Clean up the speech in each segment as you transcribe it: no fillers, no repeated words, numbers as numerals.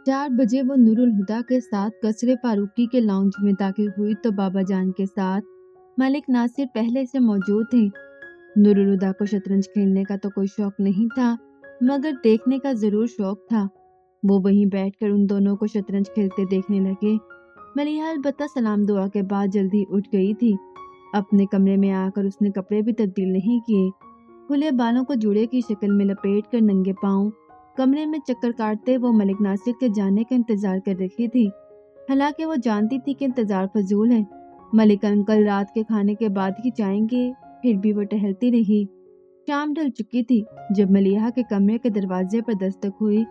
4 बजे वो नूरुल हुदा के साथ कसरे फारूकी के लाउंज में दाखिल हुई तो बाबा जान के साथ मलिक नासिर पहले से मौजूद थे। नूरुल हुदा को शतरंज खेलने का तो कोई शौक नहीं था, मगर देखने का जरूर शौक था। वो वहीं बैठकर उन दोनों को शतरंज खेलते देखने लगे। मलिहा अलबत्ता सलाम दुआ के बाद जल्दी उठ गई थी। अपने कमरे में आकर उसने कपड़े भी तब्दील नहीं किए। खुले बालों को जूड़े की शक्ल में लपेट कर नंगे पांव कमरे में चक्कर काटते वो मलिक नासिर के जाने का इंतजार कर रही थी। हालांकि वो जानती थी कि इंतजार फजूल है। मलिक अंकल रात के खाने के बाद ही जाएंगे, फिर भी वो टहलती रही। शाम ढल चुकी थी जब मलिहा के कमरे के दरवाजे पर दस्तक हुई।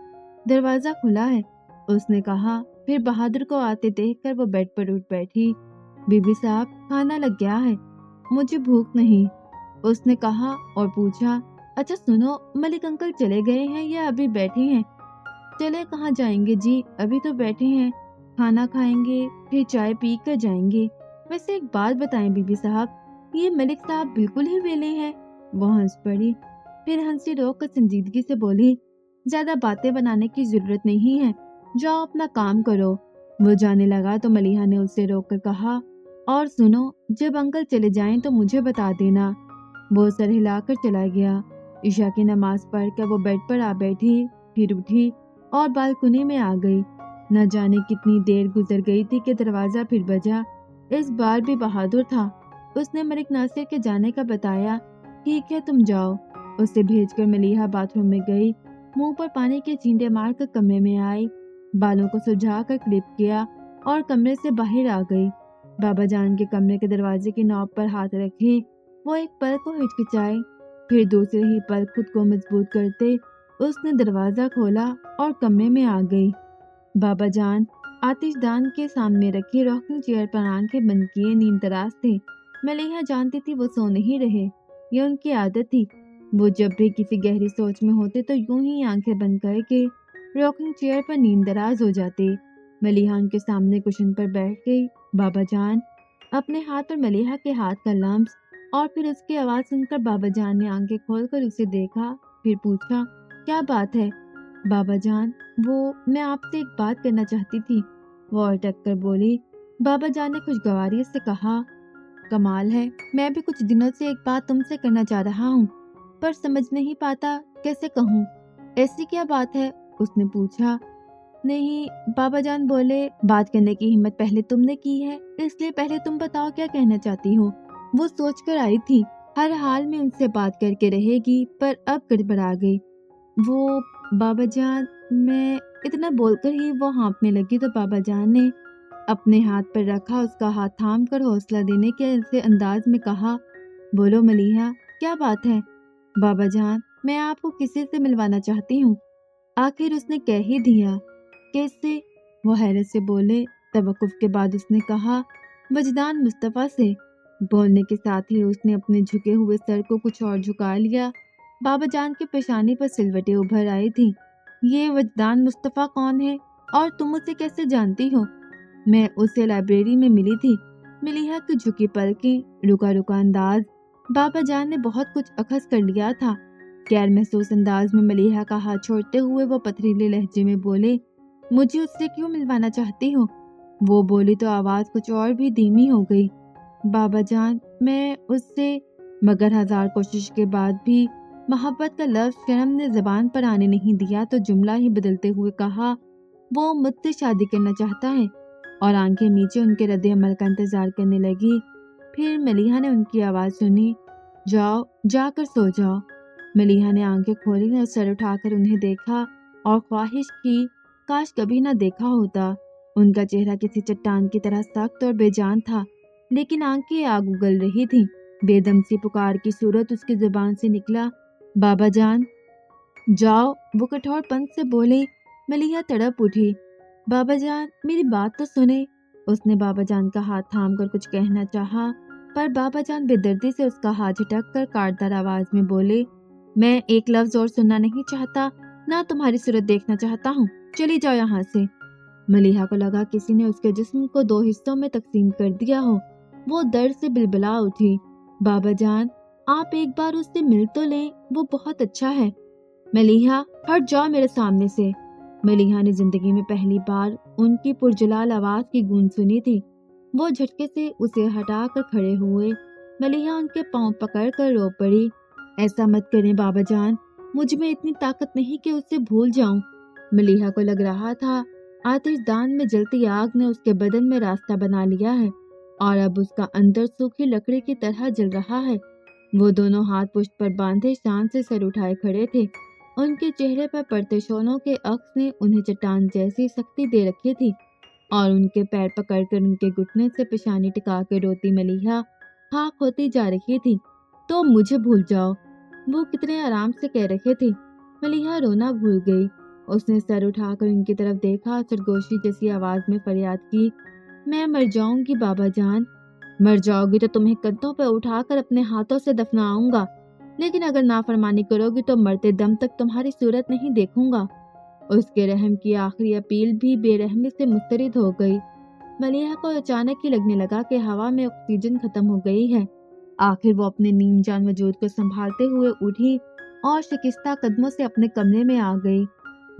दरवाजा खुला है, उसने कहा। फिर बहादुर को आते देखकर वो बेड पर उठ बैठी। बीबी साहब, खाना लग गया है, मुझे भूख नहीं, उसने कहा और पूछा, अच्छा सुनो, मलिक अंकल चले गए हैं या अभी बैठे हैं? चले कहाँ जाएंगे जी, अभी तो बैठे हैं, खाना खाएंगे फिर चाय पी कर जाएंगे। वैसे एक बात बताएं बीबी साहब, ये मलिक साहब बिल्कुल ही वेले हैं। वो हंस पड़ी, फिर हंसी रोक कर संजीदगी से बोली, ज्यादा बातें बनाने की जरूरत नहीं है, जाओ अपना काम करो। वो जाने लगा तो मलिहा ने उसे रोक कर कहा, और सुनो, जब अंकल चले जाएं तो मुझे बता देना। वो सर हिलाकर चला गया। ईशा की नमाज पढ़कर वो बेड पर आ बैठी, फिर उठी और बालकनी में आ गई। न जाने कितनी देर गुजर गई थी कि दरवाजा फिर बजा। इस बार भी बहादुर था। उसने मलिक नासिर के जाने का बताया। ठीक है, तुम जाओ। उसे भेजकर मलिहा बाथरूम में गई। मुंह पर पानी के छींटे मारकर कमरे में आई, बालों को सुलझा कर क्लिप किया और कमरे से बाहर आ गई। बाबा जान के कमरे के दरवाजे की नॉब पर हाथ रखे वो एक पल को हिचकिचाई, फिर दूसरे ही पल खुद को मजबूत करते उसने दरवाजा खोला और कमरे में आ गई। बाबा जान आतिशदान के सामने रखी रॉकिंग चेयर पर आंखें बंद किए नींद दराज थे। मलिहा जानती थी वो सो नहीं रहे, ये उनकी आदत थी। वो जब भी किसी गहरी सोच में होते तो यूं ही आंखें बंद करके रॉकिंग चेयर पर नींद दराज हो जाते। मलिहा उनके सामने कुशन पर बैठ गई। बाबा जान अपने हाथ पर मलिहा के हाथ का लम्स और फिर उसकी आवाज सुनकर बाबा जान ने आंखें खोलकर उसे देखा, फिर पूछा, क्या बात है? बाबा जान, वो मैं आपसे एक बात करना चाहती थी। वो अटक कर बोली। बाबा जान ने खुशगवारी से कहा, कमाल है, मैं भी कुछ दिनों से एक बात तुमसे करना चाह रहा हूँ, पर समझ नहीं पाता कैसे कहूँ। ऐसी क्या बात है? उसने पूछा। नहीं, बाबा जान बोले, बात करने की हिम्मत पहले तुमने की है, इसलिए पहले तुम बताओ क्या कहना चाहती हो। वो सोच कर आई थी हर हाल में उनसे बात करके रहेगी, पर अब गड़बड़ा गई। वो बाबा जान, मैं इतना बोलकर ही वो हाँफने लगी तो बाबा जान ने अपने हाथ पर रखा उसका हाथ थाम कर हौसला देने के ऐसे अंदाज में कहा, बोलो मलिहा, क्या बात है? बाबा जान, मैं आपको किसी से मिलवाना चाहती हूँ। आखिर उसने कह ही दिया। कैसे? वो हैरत से बोले। तवक्कुफ के बाद उसने कहा, वजदान मुस्तफ़ा से। बोलने के साथ ही उसने अपने झुके हुए सर को कुछ और झुका लिया। बाबा जान के पेशानी पर सिलवटें उभर आई थी। ये वजदान मुस्तफ़ा कौन है और तुम उसे कैसे जानती हो? मैं उसे लाइब्रेरी में मिली थी। मलिहा की झुकी पलकें, रुका रुका अंदाज। बाबा जान ने बहुत कुछ अखज़ कर लिया था। गैर महसूस अंदाज में मलिहा का हाथ छोड़ते हुए वो पथरीले लहजे में बोले, मुझे उससे क्यों मिलवाना चाहती हो? वो बोली तो आवाज कुछ और भी धीमी हो गई। बाबा जान, मैं उससे, मगर हजार कोशिश के बाद भी मोहब्बत का लफ्ज शर्म ने जबान पर आने नहीं दिया तो जुमला ही बदलते हुए कहा, वो मुझसे शादी करना चाहता है। और आंखें नीचे उनके रद्द अमल का इंतजार करने लगी। फिर मलिहा ने उनकी आवाज सुनी, जाओ, जाकर सो जाओ। मलिहा ने आंखें खोली और सर उठाकर उन्हें देखा और ख्वाहिश की काश कभी ना देखा होता। उनका चेहरा किसी चट्टान की तरह सख्त और बेजान था, लेकिन आंखें आग उगल रही थीं। बेदम सी पुकार की सूरत उसकी जुबान से निकला, बाबा जान, जाओ। वो कठोरपन से बोले। मलिहा तड़प उठी। बाबा जान, मेरी बात तो सुने। उसने बाबा जान का हाथ थाम कर कुछ कहना चाहा, पर बाबा जान बेदर्दी से उसका हाथ झटक कर काटदार आवाज में बोले, मैं एक लफ्ज और सुनना नहीं चाहता, ना तुम्हारी सूरत देखना चाहता हूँ, चली जाओ यहाँ से। मलिहा को लगा किसी ने उसके जिस्म को 2 हिस्सों में तकसीम कर दिया हो। वो दर्द से बिलबिला उठी। बाबा जान, आप एक बार उससे मिल तो लें, वो बहुत अच्छा है। मलिहा, हट जाओ मेरे सामने से। मलिहा ने जिंदगी में पहली बार उनकी पुरजलाल आवाज की गूंज सुनी थी। वो झटके से उसे हटाकर खड़े हुए। मलिहा उनके पांव पकड़कर रो पड़ी। ऐसा मत करें बाबा जान, मुझ में इतनी ताकत नहीं कि उसे भूल जाऊं। मलिहा को लग रहा था आतिशदान में जलती आग ने उसके बदन में रास्ता बना लिया है और अब उसका अंदर सूखी लकड़ी की तरह जल रहा है। वो दोनों हाथ पुष्ट पर बांधे शान से सर उठाए खड़े थे। उनके चेहरे पर पड़ते शोलों के अक्स ने उन्हें चट्टान जैसी शक्ति दे रखी थी और उनके पैर पकड़कर उनके घुटने से पेशानी टिका के रोती मलिहा खाक होती जा रही थी। तो मुझे भूल जाओ, वो कितने आराम से कह रहे थे। मलिहा रोना भूल गई। उसने सर उठाकर उनकी तरफ देखा और सरगोशी जैसी आवाज में फरियाद की, मैं मर जाऊंगी बाबा जान। मर जाओगी तो तुम्हें कंधों पर उठाकर अपने हाथों से दफनाऊंगा, लेकिन अगर नाफरमानी करोगी तो मरते दम तक तुम्हारी सूरत नहीं देखूंगा। उसके रहम की आखिरी अपील भी बेरहमी से मुस्तरद हो गई। मलिहा को अचानक ही लगने लगा कि हवा में ऑक्सीजन खत्म हो गई है। आखिर वो अपने नीम जान वजूद को संभालते हुए उठी और शिकस्ता कदमों से अपने कमरे में आ गई।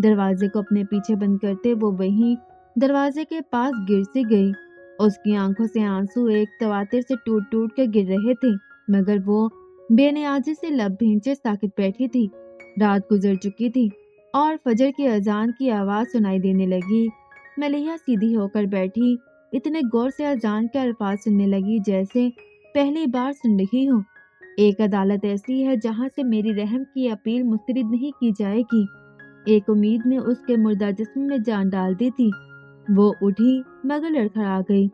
दरवाजे को अपने पीछे बंद करते वो वहीं दरवाजे के पास गिर सी गई। उसकी आंखों से आंसू एक तवातिर से टूट टूट कर गिर रहे थे, मगर वो बेनियाजी से लब भींचे साकित बैठी थी। रात गुजर चुकी थी और फजर की अजान की आवाज सुनाई देने लगी। मलिहा सीधी होकर बैठी, इतने गौर से अजान के अल्फाज सुनने लगी जैसे पहली बार सुन रही हो। एक अदालत ऐसी है जहां से मेरी रहम की अपील मुस्तरद नहीं की जाएगी। एक उम्मीद ने उसके मुर्दा जिस्म में जान डाल दी थी। वो उठी मगर लड़खड़ा गई।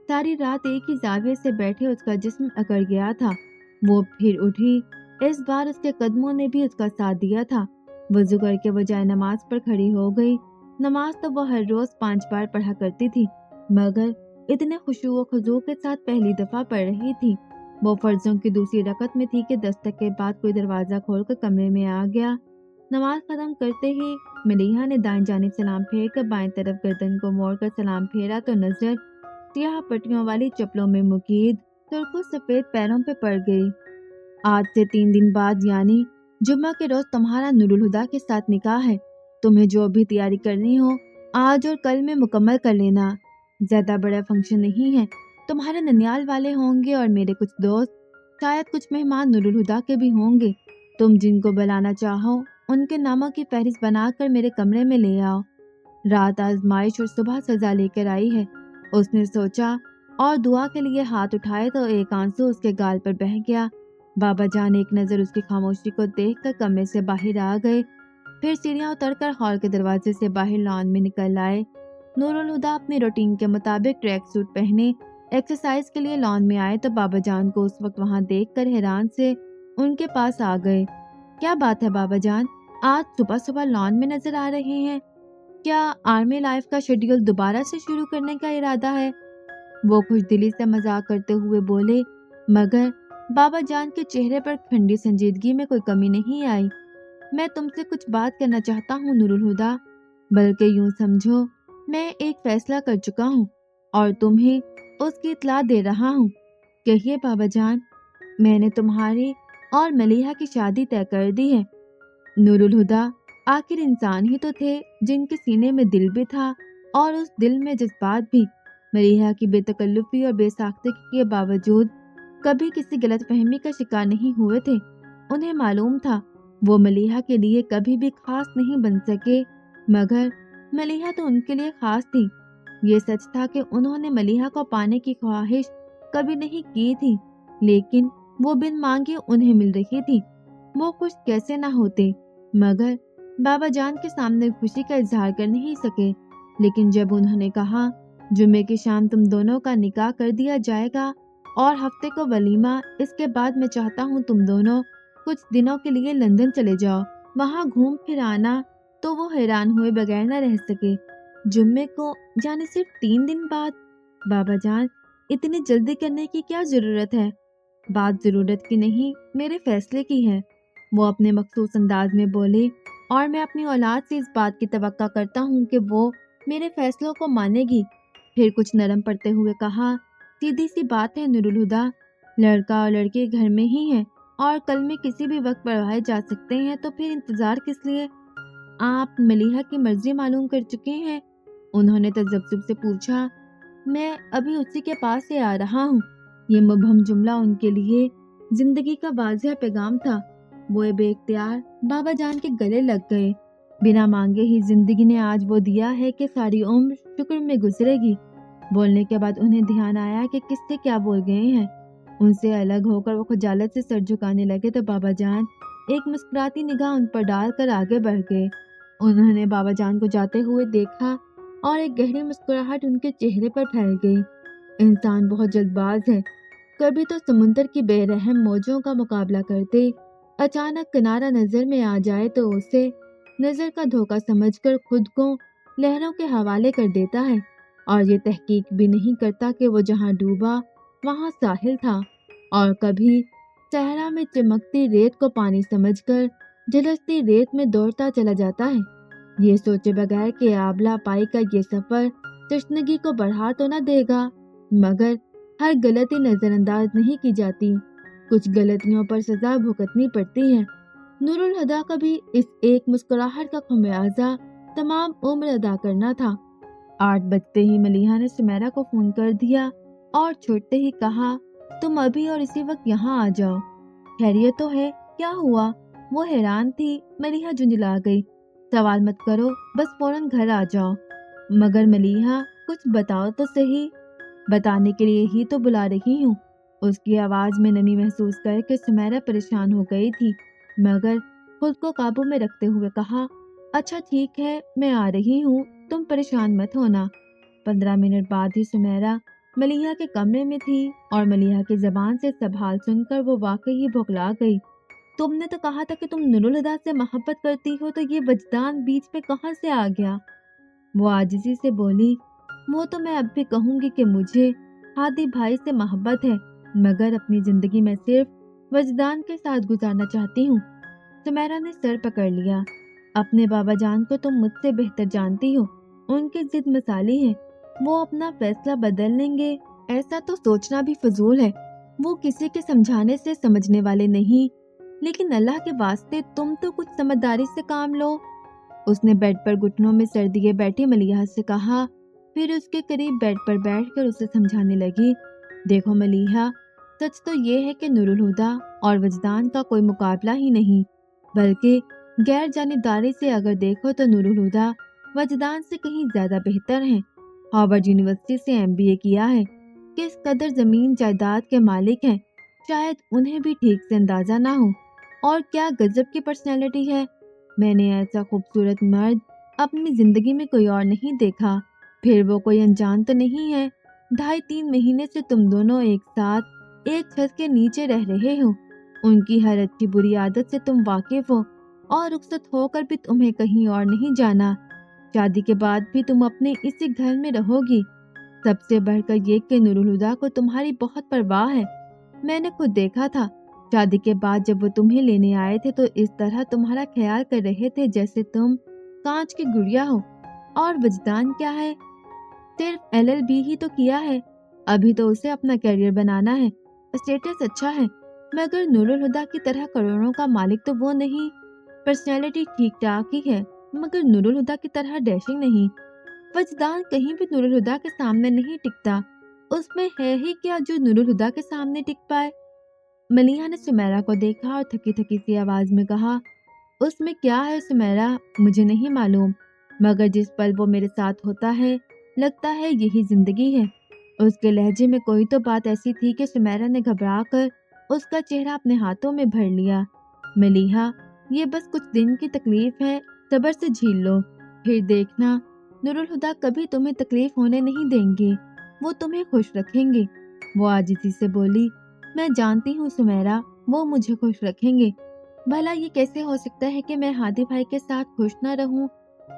सारी रात एक ही जाविये से बैठे उसका जिस्म अकड़ गया था। वो फिर उठी। इस बार उसके कदमों ने भी उसका साथ दिया था। वजू करके वो जाए नमाज पर खड़ी हो गई। नमाज तो वो हर रोज 5 बार पढ़ा करती थी, मगर इतने खुशू व खुजू के साथ पहली दफा पढ़ रही थी। वो फर्जों की दूसरी रकत में थी कि दस्तक के बाद कोई दरवाजा खोलकर कमरे में आ गया। नमाज खत्म करते ही मलिहा ने दाएं जानिब सलाम फेर कर बाएं तरफ गर्दन को मोड़कर सलाम फेरा तो नजर सियाह पट्टियों वाली चप्पलों में मुकीद सुर्खू सफेद पैरों पे पड़ गई। आज से 3 दिन बाद यानी जुम्मा के रोज तुम्हारा नूरुल हुदा के साथ निकाह है। तुम्हें जो भी तैयारी करनी हो आज और कल में मुकम्मल कर लेना। ज्यादा बड़ा फंक्शन नहीं है। तुम्हारे ननियाल वाले होंगे और मेरे कुछ दोस्त, शायद कुछ मेहमान नूरुल हुदा के भी होंगे। तुम जिनको बुलाना चाहो उनके नामों की फहरिस्त बनाकर मेरे कमरे में ले आओ। रात आजमाइश और सुबह सजा लेकर आई है, उसने सोचा और दुआ के लिए हाथ उठाए तो एक आंसू उसके गाल पर बह गया। बाबा जान एक नजर उसकी खामोशी को देखकर कमरे से बाहर आ गए, फिर सीढ़ियां उतरकर हॉल के दरवाजे से बाहर लॉन में निकल आए। नूरुल हुदा अपनी रूटीन के मुताबिक ट्रैक सूट पहने एक्सरसाइज के लिए लॉन में आए तो बाबा जान को उस वक्त वहां देखकर हैरान से उनके पास आ गए। क्या बात है बाबा जान, आज सुबह सुबह लॉन में नजर आ रहे हैं? क्या आर्मी लाइफ का शेड्यूल दोबारा से शुरू करने का इरादा है? वो खुशदिली से मजाक करते हुए बोले, मगर बाबा जान के चेहरे पर ठंडी संजीदगी में कोई कमी नहीं आई। मैं तुमसे कुछ बात करना चाहता हूँ नूरुल हुदा, बल्कि यूं समझो मैं एक फैसला कर चुका हूँ और तुम्हें उसकी इत्तला दे रहा हूँ। कहिए बाबा जान। मैंने तुम्हारी और मलिहा की शादी तय कर दी है। नूरुल हुदा, आखिर इंसान ही तो थे जिनके सीने में दिल भी था और उस दिल में जज्बात भी। मलिहा की बेतकल्लुफी और बेसाख्तगी के बावजूद कभी किसी गलतफहमी का शिकार नहीं हुए थे। उन्हें मालूम था वो मलिहा के लिए कभी भी खास नहीं बन सके, मगर मलिहा तो उनके लिए खास थी। ये सच था कि उन्होंने मलिहा को पाने की ख्वाहिश कभी नहीं की थी, लेकिन वो बिन मांगे उन्हें मिल रही थी। वो खुश कैसे ना होते, मगर बाबा जान के सामने खुशी का इजहार कर नहीं सके। लेकिन जब उन्होंने कहा जुम्मे की शाम तुम दोनों का निकाह कर दिया जाएगा और हफ्ते को वलीमा, इसके बाद मैं चाहता हूँ तुम दोनों कुछ दिनों के लिए लंदन चले जाओ, वहाँ घूम फिर आना, तो वो हैरान हुए बगैर न रह सके। जुम्मे को जाने सिर्फ 3 दिन बाद? बाबा जान, इतनी जल्दी करने की क्या जरूरत है? बात जरूरत की नहीं, मेरे फैसले की है, वो अपने मखसूस अंदाज में बोले, और मैं अपनी औलाद से इस बात की तवक्का करता हूँ कि वो मेरे फैसलों को मानेगी। फिर कुछ नरम पड़ते हुए कहा, सीधी सी बात है नूरुल हुदा, लड़का और लड़की घर में ही है और कल में किसी भी वक्त पढ़वाए जा सकते हैं, तो फिर इंतजार किस लिए? آپ ملیحہ کی مرضی معلوم کر چکے ہیں؟ انہوں نے تذبذب سے پوچھا۔ میں ابھی اسی کے پاس سے آ رہا ہوں۔ یہ مبہم جملہ ان کے لیے زندگی کا واضح پیغام تھا۔ وہ بے اختیار بابا جان کے گلے لگ گئے۔ بنا مانگے ہی زندگی نے آج وہ دیا ہے کہ ساری عمر شکر میں گزرے گی۔ بولنے کے بعد انہیں دھیان آیا کہ کس سے کیا بول گئے ہیں۔ ان سے الگ ہو کر وہ خجالت سے سر جھکانے لگے تو بابا جان ایک مسکراتی نگاہ ان پر ڈال کر آگے بڑھ گئے۔ انہوں نے بابا جان کو جاتے ہوئے دیکھا اور ایک گہری مسکراہٹ ان کے چہرے پر پھیل گئی۔ انسان بہت جلد باز ہے۔ کبھی تو سمندر کی بے رحم موجوں کا مقابلہ کرتے اچانک کنارہ نظر میں آ جائے تو اسے نظر کا دھوکہ سمجھ کر خود کو لہروں کے حوالے کر دیتا ہے اور یہ تحقیق بھی نہیں کرتا کہ وہ جہاں ڈوبا وہاں ساحل تھا، اور کبھی صحرا میں چمکتی ریت کو پانی سمجھ کر جھلستی ریت میں دوڑتا چلا جاتا ہے، یہ سوچے بغیر کہ آبلا پائی کا یہ سفر تشنگی کو بڑھا تو نہ دے گا۔ مگر ہر غلطی نظر انداز نہیں کی جاتی، کچھ غلطیوں پر سزا بھگتنی پڑتی ہے۔ نور الہدیٰ کا بھی اس ایک مسکراہٹ کا خمیازہ تمام عمر ادا کرنا تھا۔ 8 بجتے ہی ملیحہ نے سمیرہ کو فون کر دیا اور چھوٹتے ہی کہا، تم ابھی اور اسی وقت یہاں آ جاؤ۔ خیریت تو ہے؟ کیا ہوا؟ وہ حیران تھی۔ ملیحہ جھنجھلا گئی۔ سوال مت کرو، بس فوراً گھر آ جاؤ۔ مگر ملیحہ کچھ بتاؤ تو صحیح۔ بتانے کے لیے ہی تو بلا رہی ہوں۔ اس کی آواز میں نمی محسوس کر کے سمیرہ پریشان ہو گئی تھی، مگر خود کو قابو میں رکھتے ہوئے کہا، اچھا ٹھیک ہے، میں آ رہی ہوں، تم پریشان مت ہونا۔ 15 منٹ بعد ہی سمیرہ ملیحہ کے کمرے میں تھی اور ملیحہ کی زبان سے سب حال سن کر وہ واقعی بھگلا گئی۔ تم نے تو کہا تھا کہ تم نور الہدیٰ سے محبت کرتی ہو، تو یہ وجدان بیچ میں کہاں سے آ گیا؟ وہ عاجزی سے بولی، وہ تو میں اب بھی کہوں گی کہ مجھے ہادی بھائی سے محبت ہے، مگر اپنی زندگی میں صرف وجدان کے ساتھ گزارنا چاہتی ہوں۔ سمیرہ نے سر پکڑ لیا۔ اپنے بابا جان کو تم مجھ سے بہتر جانتی ہو، ان کی ضد مثالی ہے، وہ اپنا فیصلہ بدل لیں گے ایسا تو سوچنا بھی فضول ہے۔ وہ کسی کے سمجھانے سے سمجھنے والے نہیں، لیکن اللہ کے واسطے تم تو کچھ سمجھداری سے کام لو۔ اس نے بیڈ پر گھٹنوں میں سر دیے بیٹھی ملیحہ سے کہا، پھر اس کے قریب بیڈ پر بیٹھ کر اسے سمجھانے لگی، دیکھو ملیحہ، سچ تو یہ ہے کہ نور الہدیٰ اور وجدان کا کوئی مقابلہ ہی نہیں، بلکہ غیر جانبداری سے اگر دیکھو تو نور الہدیٰ وجدان سے کہیں زیادہ بہتر ہیں۔ ہارورڈ یونیورسٹی سے MBA کیا ہے، کس قدر زمین جائیداد کے مالک ہیں شاید انہیں بھی ٹھیک سے اندازہ نہ ہو، اور کیا گجب کی پرسنالٹی ہے۔ میں نے ایسا خوبصورت مرد اپنی زندگی میں کوئی اور نہیں دیکھا۔ پھر وہ کوئی انجان تو نہیں ہے؟ 2.5-3 مہینے سے تم دونوں ایک ساتھ ایک چھت کے نیچے رہ رہے ہو، ان کی ہر اچھی بری عادت سے تم واقف ہو، اور رخصت ہو کر بھی تمہیں کہیں اور نہیں جانا۔ شادی کے بعد بھی تم اپنے اسی گھر میں رہو گی۔ سب سے بڑھ کر یہ کہ نور الہدیٰ کو تمہاری بہت پرواہ ہے۔ میں نے خود دیکھا تھا، شادی کے بعد جب وہ تمہیں لینے آئے تھے تو اس طرح تمہارا خیال کر رہے تھے جیسے تم کانچ کی گڑیا ہو۔ اور وجدان کیا ہے؟ صرف LLB ہی تو کیا ہے، ابھی تو اسے اپنا کیریئر بنانا ہے، اسٹیٹس اچھا ہے، مگر نور الہدیٰ کی طرح کروڑوں کا مالک تو وہ نہیں۔ پرسنالٹی ٹھیک ٹھاک ہی ہے، مگر نور الہدیٰ کی طرح ڈیشنگ نہیں۔ وجدان کہیں بھی نور الہدیٰ کے سامنے نہیں ٹکتا، اس میں ہے ہی کیا جو نور الہدیٰ کے سامنے ٹک پائے؟ ملیحہ نے سمیرہ کو دیکھا اور تھکی تھکی سی آواز میں کہا، اس میں کیا ہے سمیرہ، مجھے نہیں معلوم، مگر جس پل وہ میرے ساتھ ہوتا ہے لگتا ہے یہی زندگی ہے۔ اس کے لہجے میں کوئی تو بات ایسی تھی کہ سمیرہ نے گھبرا کر اس کا چہرہ اپنے ہاتھوں میں بھر لیا۔ ملیحہ، یہ بس کچھ دن کی تکلیف ہے، صبر سے جھیل لو، پھر دیکھنا نور الہدیٰ کبھی تمہیں تکلیف ہونے نہیں دیں گے، وہ تمہیں خوش رکھیں گے۔ وہ عاجزی سے بولی، میں جانتی ہوں سمیرہ، وہ مجھے خوش رکھیں گے۔ بھلا یہ کیسے ہو سکتا ہے کہ میں ہادی بھائی کے ساتھ خوش نہ رہوں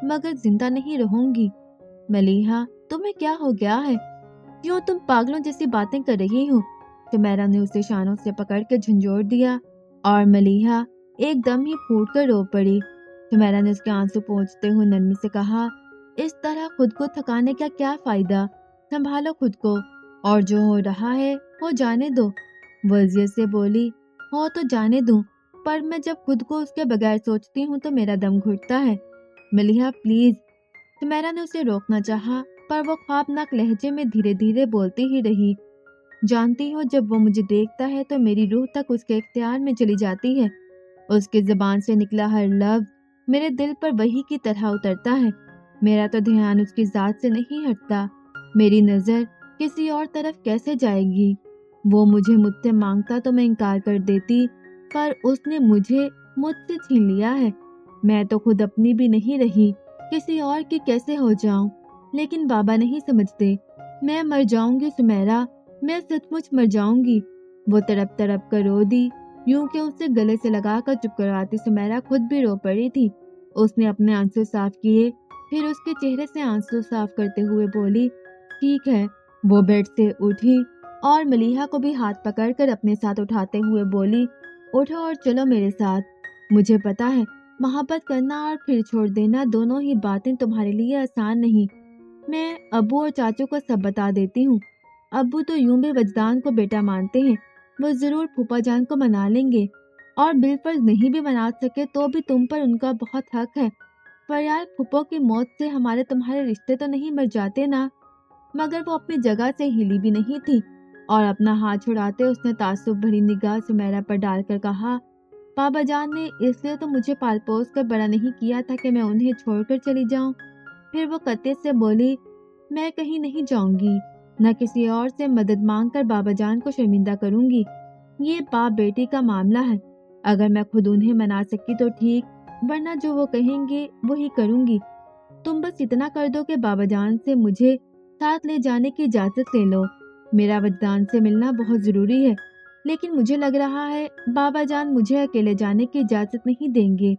مگر زندہ نہیں رہوں گی؟ ملیحہ، تمہیں کیا ہو گیا ہے؟ کیوں تم پاگلوں جیسی باتیں کر رہی ہو؟ سمیرہ نے اسے شانوں سے پکڑ کے جھنجھوڑ دیا اور ملیحہ ایک دم ہی پھوٹ کر رو پڑی۔ سمیرہ نے اس کے آنسو پونچھتے ہوئے نرمی سے کہا، اس طرح خود کو تھکانے کا کیا فائدہ، سنبھالو خود کو، اور جو ہو رہا ہے ہو جانے دو۔ وہ عذیت سے بولی، ہو تو جانے دوں، پر میں جب خود کو اس کے بغیر سوچتی ہوں تو میرا دم گھٹتا ہے۔ मलिहा प्लीज। सुमेरा ने उसे रोकना चाहा, पर वो ख्वाबनाक लहजे में धीरे धीरे बोलती ही रही, जानती हो जब वो मुझे देखता है तो मेरी रूह तक उसके इख्तियार में चली जाती है। उसकी जुबान से निकला हर लफ्ज मेरे दिल पर वही की तरह उतरता है। मेरा तो ध्यान उसकी जात से नहीं हटता। मेरी नजर किसी और तरफ कैसे जाएगी। वो मुझे मुझसे मांगता तो मैं इनकार कर देती, पर उसने मुझे मुझसे छीन लिया है। मैं तो खुद अपनी भी नहीं रही, किसी और की कैसे हो जाऊं। लेकिन बाबा नहीं समझते। मैं मर जाऊंगी सुमेरा, मैं सचमुच मर जाऊंगी। वो तड़प तड़प कर रो दी, यूं कि उसे गले से लगाकर चुप करवाती सुमेरा खुद भी रो पड़ी थी। उसने अपने आंसू साफ किए, फिर उसके चेहरे से आंसू साफ करते हुए बोली, ठीक है। वो बेड से उठी और मलिहा को भी हाथ पकड़कर अपने साथ उठाते हुए बोली, उठो और चलो मेरे साथ। मुझे पता है मोहब्बत करना और फिर छोड़ देना दोनों ही बातें तुम्हारे लिए आसान नहीं। मैं अब्बू और चाचू को सब बता देती हूँ। अब्बू तो यूं भी वजदान को बेटा मानते हैं, वो जरूर फूफा जान को मना लेंगे, और बिलफर्ज नहीं भी मना सके तो भी तुम पर उनका बहुत हक है। पर यार, फूफो की मौत से हमारे तुम्हारे रिश्ते तो नहीं मर जाते ना। मगर वो अपनी जगह से हिली भी नहीं थी, और अपना हाथ छुड़ाते उसने तासुब भरी निगाह सुमेरा पर डालकर कहा, बाबा जान ने इसलिए तो मुझे पाल पोस कर बड़ा नहीं किया था कि मैं उन्हें छोड़कर चली जाऊं। फिर वो कत्ते से बोली, मैं कहीं नहीं जाऊंगी, न किसी और से मदद मांगकर बाबा जान को शर्मिंदा करूंगी। ये बाप बेटी का मामला है। अगर मैं खुद उन्हें मना सकी तो ठीक, वरना जो वो कहेंगे वही करूंगी। तुम बस इतना कर दो कि बाबा जान से मुझे साथ ले जाने की इजाजत ले लो। मेरा वजदान से मिलना बहुत जरूरी है, लेकिन मुझे लग रहा है बाबा जान मुझे अकेले जाने की इजाजत नहीं देंगे।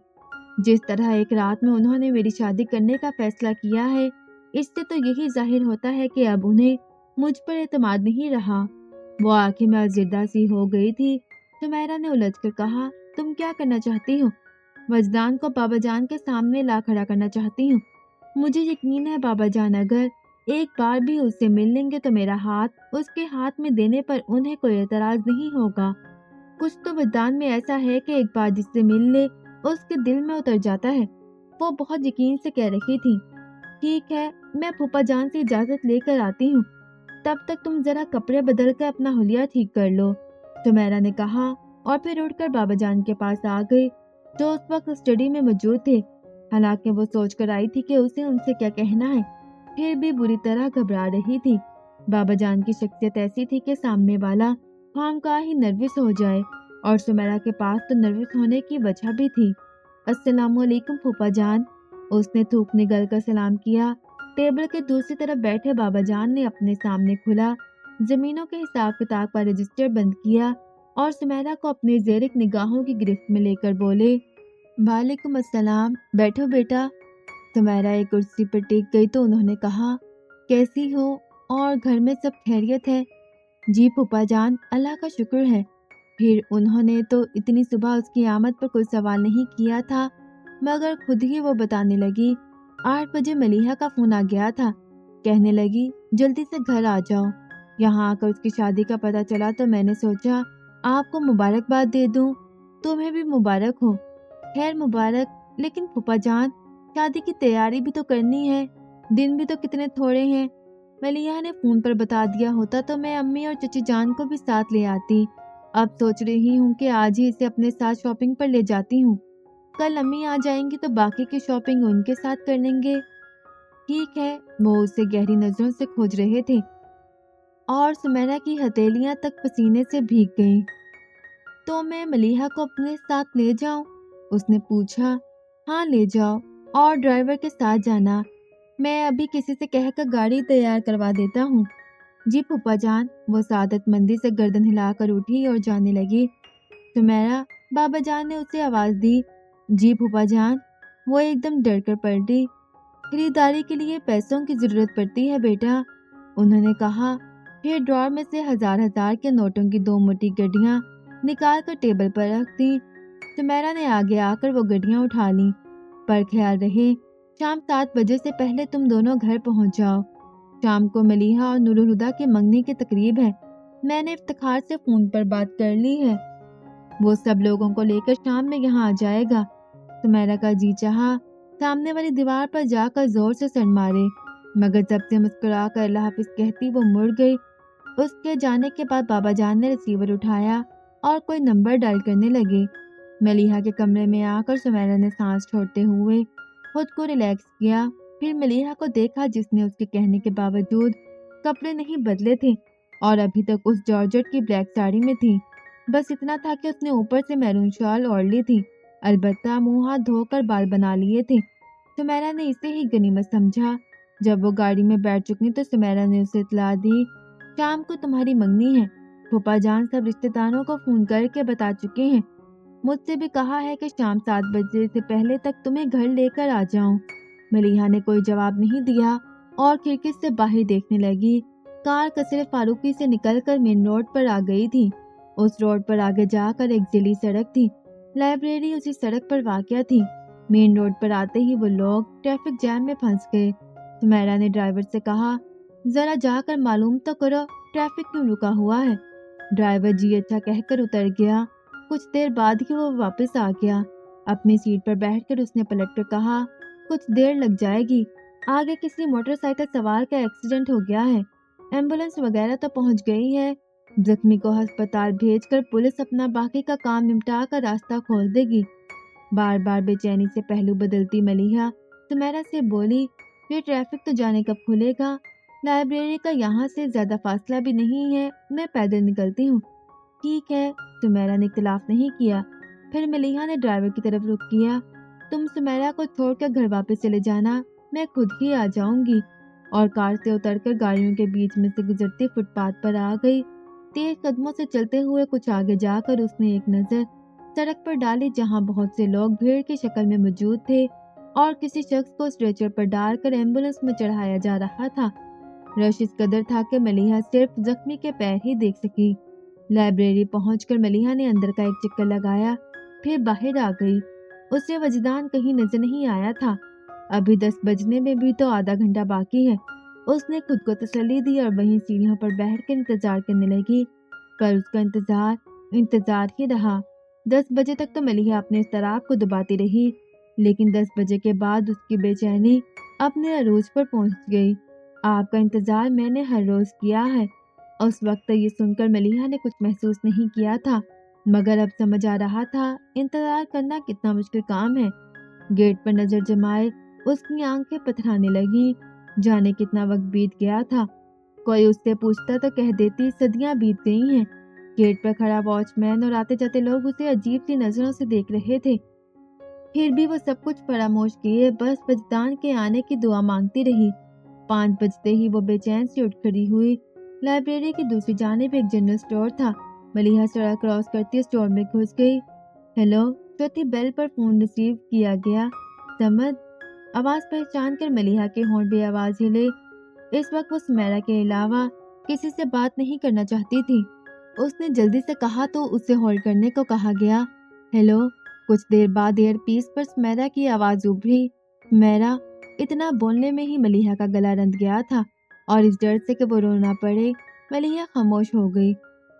जिस तरह एक रात में उन्होंने मेरी शादी करने का फैसला किया है, इससे तो यही जाहिर होता है कि अब उन्हें मुझ पर एतमाद नहीं रहा। वो आंखें में अजिरदा सी हो गई थी। सुमेरा ने उलझकर कहा, तुम क्या करना चाहती हो? वजदान को बाबा जान के सामने ला खड़ा करना चाहती हूँ। मुझे यकीन है बाबा जान अगर एक बार भी उससे मिल लेंगे तो मेरा हाथ उसके हाथ में देने पर उन्हें कोई एतराज नहीं होगा। कुछ तो वजदान में ऐसा है कि एक बार जिससे मिल ले उसके दिल में उतर जाता है। वो बहुत यकीन से कह रही थी, ठीक है, मैं फूफा जान से इजाजत लेकर आती हूँ। तब तक तुम जरा कपड़े बदल कर अपना हुलिया ठीक कर लो, सुमेरा ने कहा, और फिर उठकर बाबा जान के पास आ गई, जो उस वक्त स्टडी में मौजूद थे। हालांकि वो सोच कर आई थी कि उसे उनसे क्या कहना है, फिर भी बुरी तरह घबरा रही थी। बाबा जान की शख्सियत ऐसी थी कि सामने वाला खामखा ही नर्वस हो जाए, और सुमेरा के पास तो नर्वस होने की वजह भी थी। अस्सलामुअलैकुम फूफा जान, उसने थूक निगल कर सलाम किया। टेबल के दूसरी तरफ बैठे बाबा जान ने अपने सामने खुला जमीनों के हिसाब किताब का रजिस्टर बंद किया और सुमेरा को अपने ज़ेरिक निगाहों की गिरफ्त में लेकर बोले, वालेकुम अस्सलाम, बैठो बेटा। सुमेरा एक कुर्सी पर टिक गई तो उन्होंने कहा, कैसी हो और घर में सब खैरियत है? जी फूफा जान, अल्लाह का शुक्र है। फिर उन्होंने तो इतनी सुबह उसकी आमद पर कोई सवाल नहीं किया था, मगर खुद ही वो बताने लगी, 8 बजे मलिहा का फोन आ गया था। कहने लगी, जल्दी से घर आ जाओ। यहाँ आकर उसकी शादी का पता चला तो मैंने सोचा आपको मुबारकबाद दे दूं। तुम्हें भी मुबारक हो। खैर मुबारक, लेकिन फूफा जान, शादी की तैयारी भी तो करनी है, दिन भी तो कितने थोड़े हैं। मलिहा ने फोन पर बता दिया होता तो मैं अम्मी और चची जान को भी साथ ले आती। अब सोच रही हूँ कि आज ही इसे अपने साथ शॉपिंग पर ले जाती हूँ। कल अम्मी आ जाएंगी तो बाकी की शॉपिंग उनके साथ कर लेंगे। ठीक है। वो उसे गहरी नजरों से खोज रहे थे और सुमेरा की हथेलियां तक पसीने से भीग गईं। तो मैं मलिहा को अपने साथ ले जाऊं? उसने पूछा। हाँ ले जाओ, और ड्राइवर के साथ जाना। मैं अभी किसी से कहकर गाड़ी तैयार करवा देता हूँ। जी फूफा जान। वो सादतमंदी से गर्दन हिलाकर उठी और जाने लगी। सुमेरा, बाबा जान ने उसे आवाज दी। जी फूफा जान। वो एकदम डर कर पलटी। खरीदारी के लिए पैसों की जरूरत पड़ती है बेटा, उन्होंने कहा। फिर ड्रॉर में से हजार के नोटों की 2 मोटी गड्डियां निकाल कर टेबल पर रख दी। सुमेरा ने आगे आकर वो गड्डियां उठा ली। पर ख्याल रहे, शाम 7 बजे से पहले तुम दोनों घर पहुंच जाओ। शाम को मलिहा और नूरुल हुदा की मंगनी की तकरीब है। मैंने इफ्तिखार से फोन पर बात कर ली है। वो सब लोगों को लेकर शाम में यहाँ आ जाएगा। सुमेरा का जी चाहा सामने वाली दीवार पर जाकर जोर से सर मारे, मगर जब से मुस्कुरा कर अल्लाह हाफिज कहती वो मुड़ गई। उसके जाने के बाद बाबा जान ने रिसीवर उठाया और कोई नंबर डायल करने लगे। मलीहा के कमरे में आकर सुमेरा ने सांस छोड़ते हुए खुद को रिलैक्स किया। फिर मलीहा को देखा जिसने उसके कहने के बावजूद कपड़े नहीं बदले थे और अभी तक उस जॉर्जेट की ब्लैक साड़ी में थी। बस इतना था कि उसने ऊपर से मैरून शॉल ओढ़ ली थी, अलबत्ता मुंह हाथ धोकर बाल बना लिए थे। सुमेरा ने इसे ही गनीमत समझा। जब वो गाड़ी में बैठ चुकी तो सुमेरा ने उसे इत्तला दी, शाम को तुम्हारी मंगनी है। फूफा जान सब रिश्तेदारों को फोन करके बता चुके हैं। मुझसे भी कहा है कि शाम 7 बजे से पहले तक तुम्हें घर लेकर आ जाऊं। मलीहा ने कोई जवाब नहीं दिया और खिड़की से बाहर देखने लगी। कार कचरे फारूकी से निकलकर मेन रोड पर आ गई थी। उस रोड पर आगे जाकर एक जली सड़क थी। लाइब्रेरी उसी सड़क पर वाक़या थी। मेन रोड पर आते ही वो लोग ट्रैफिक जैम में फंस गए। सुमेरा ने ड्राइवर से कहा, जरा जाकर मालूम तो करो ट्रैफिक क्यों रुका हुआ है। ड्राइवर जी अच्छा कहकर उतर गया। कुछ देर बाद ही वो वापस आ गया। अपनी सीट पर बैठकर उसने पलटकर कहा, कुछ देर लग जाएगी, आगे किसी मोटरसाइकिल सवार का एक्सीडेंट हो गया है। एम्बुलेंस वगैरह तो पहुंच गई है। जख्मी को अस्पताल भेजकर पुलिस अपना बाकी का काम निपटा कर रास्ता खोल देगी। बार बार बेचैनी से पहलू बदलती मलीहा सुमेरा से बोली, ये ट्रैफिक तो जाने कब खुलेगा। लाइब्रेरी का यहाँ से ज्यादा फासला भी नहीं है, मैं पैदल निकलती हूँ। ठीक है, सुमेरा ने इख्तिलाफ नहीं किया। फिर मलीहा ने ड्राइवर की तरफ रुख किया, तुम सुमेरा को छोड़कर घर वापस चले जाना, मैं खुद ही आ जाऊंगी। और कार से उतरकर गाड़ियों के बीच में से गुजरती फुटपाथ पर आ गई। तेज कदमों से चलते हुए कुछ आगे जाकर उसने एक नजर सड़क पर डाली जहां बहुत से लोग भीड़ की शक्ल में मौजूद थे और किसी शख्स को स्ट्रेचर पर डालकर एम्बुलेंस में चढ़ाया जा रहा था। रश इस कदर था कि मलीहा सिर्फ जख्मी के पैर ही देख सकी। लाइब्रेरी पहुंचकर मलीहा ने अंदर का एक चक्कर लगाया, फिर बाहर आ गई। उसे वजदान कहीं नजर नहीं आया था। अभी 10 बजने में भी तो आधा घंटा बाकी है। उसने खुद को तसल्ली दी और वहीं सीढ़ियों पर बैठकर इंतजार करने लगी। पर उसका इंतजार ही रहा। 10 बजे तक तो मलीहा अपने इज़्तिराब को दबाती रही, लेकिन 10 बजे के बाद उसकी बेचैनी अपने अरूज पर पहुंच गई। आपका इंतजार मैंने हर रोज किया है। उस वक्त ये सुनकर मलीहा ने कुछ महसूस नहीं किया था, मगर अब समझ आ रहा था इंतजार करना कितना मुश्किल काम है। गेट पर नजर जमाए उसकी आंखें पथराने लगी। जाने कितना वक्त बीत गया था। कोई उससे पूछता तो कह देती सदियां बीत गई हैं। गेट पर खड़ा वॉचमैन और आते जाते लोग उसे अजीब सी नजरों से देख रहे थे। फिर भी वो सब कुछ फरामोश किए बस वजदान के आने की दुआ मांगती रही। 5 बजते ही वो बेचैन से उठ खड़ी हुई। लाइब्रेरी की दूसरी जानिब एक जनरल स्टोर था। मलीहा सड़क क्रॉस करती स्टोर में घुस गई। हेलो, चौथी बेल पर फोन रिसीव किया गया। समद, आवाज पहचान कर मलीहा के होंठ बेआवाज हिले। इस वक्त वो सुमेरा के अलावा किसी से बात नहीं करना चाहती थी। उसने जल्दी से कहा तो उसे होल्ड करने को कहा गया। हेलो। कुछ देर बाद एयरपीस पर सुमेरा की आवाज उभरी। सुमेरा। इतना बोलने में ही मलीहा का गला रंध गया था और इस डर से कि वो रो ना पड़े मलीहा खामोश हो गई।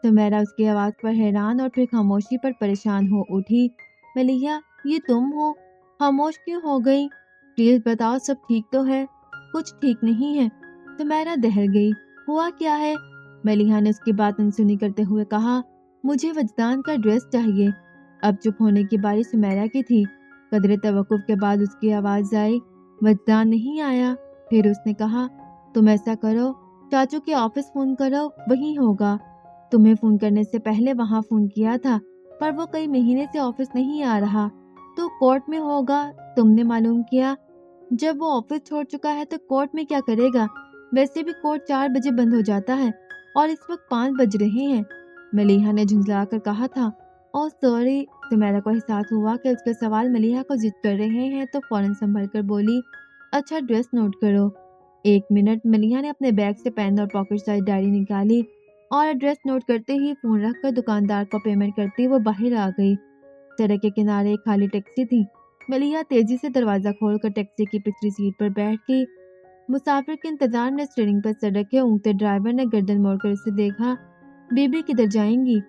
सुमेरा उसकी आवाज पर हैरान और फिर खामोशी पर परेशान हो उठी। मलीहा, ये तुम हो? खामोश क्यों हो गई? प्लीज बताओ सब ठीक तो है? कुछ ठीक नहीं है। सुमेरा दहल गई। हुआ क्या है? मलीहा ने उसकी बात अनसुनी करते हुए कहा, मुझे वजदान का ड्रेस चाहिए। अब चुप होने की बारी सुमेरा की थी। कदरे तवक्कुफ के बाद उसकी आवाज आई, वजदान नहीं आया। फिर उसने कहा, तुम ऐसा करो, चाचू के ऑफिस फोन करो, वही होगा। तुम्हें फोन करने से पहले वहाँ फोन किया था, पर वो कई महीने से ऑफिस नहीं आ रहा, तो कोर्ट में होगा। तुमने मालूम किया? जब वो ऑफिस छोड़ चुका है तो कोर्ट में क्या करेगा? वैसे भी कोर्ट 4 बजे बंद हो जाता है और इस वक्त 5 बज रहे हैं। मलीहा ने झुंझलाकर कहा था। Oh sorry. सुमेरा को एहसास हुआ कि उसके सवाल मलीहा को जिद कर रहे हैं तो फौरन संभल कर बोली, अच्छा ड्रेस नोट करो। 1 मिनट। मलीहा ने अपने बैग से पेन और पॉकेट साइज डायरी निकाली और एड्रेस नोट करते ही फोन रखकर दुकानदार को पेमेंट करती वो बाहर आ गई। सड़क के किनारे एक खाली टैक्सी थी। मलीहा तेजी से दरवाजा खोलकर टैक्सी की पिछली सीट पर बैठ गई। मुसाफिर के इंतजार में स्टीयरिंग पर सड़क के ऊँगते ड्राइवर ने गर्दन मोड़कर उसे देखा। बीबी किधर जाएंगी?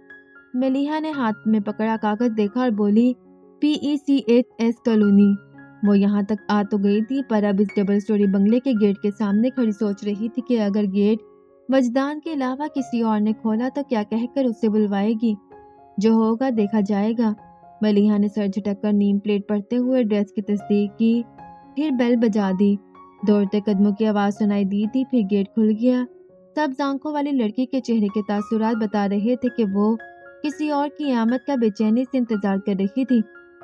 मलीहा ने हाथ में पकड़ा कागज देखा और बोली, PECHS कॉलोनी। وہ یہاں تک آ تو گئی تھی، پر اب اس ڈبل سٹوری بنگلے کے گیٹ کے سامنے کھڑی سوچ رہی تھی کہ اگر گیٹ وجدان کے علاوہ کسی اور نے کھولا تو کیا کہہ کر اسے بلوائے گی۔ جو ہوگا دیکھا جائے گا۔ ملیحہ نے سر جھٹک کر نیم پلیٹ پڑھتے ہوئے ایڈریس کی تصدیق کی، پھر بیل بجا دی۔ دوڑتے قدموں کی آواز سنائی دی تھی، پھر گیٹ کھل گیا۔ سبز آنکھوں والی لڑکی کے چہرے کے تاثرات بتا رہے تھے کہ وہ کسی اور کی آمد کا بے چینی سے انتظار کر رہی تھی،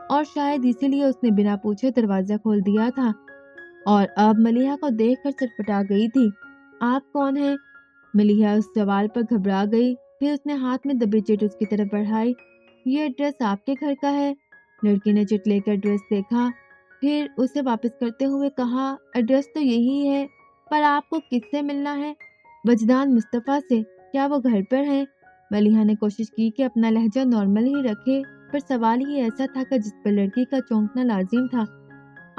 اور شاید اسی لیے اس نے بنا پوچھے دروازہ کھول دیا تھا، اور اب ملیحہ کو دیکھ کر سٹپٹا گئی تھی۔ آپ کون ہیں؟ ملیحہ اس سوال پر گھبرا گئی، پھر اس نے ہاتھ میں دبی چٹ اس کی طرف بڑھائی۔ یہ ایڈریس آپ کے گھر کا ہے؟ لڑکی نے چٹ لے کر ایڈریس دیکھا، پھر اسے واپس کرتے ہوئے کہا، ایڈریس تو یہی ہے، پر آپ کو کس سے ملنا ہے؟ وجدان مصطفیٰ سے۔ کیا وہ گھر پر ہے؟ ملیحہ نے کوشش کی کہ اپنا لہجہ نارمل ہی رکھے، پر سوال ہی ایسا تھا کہ جس پر لڑکی کا چونکنا لازم تھا۔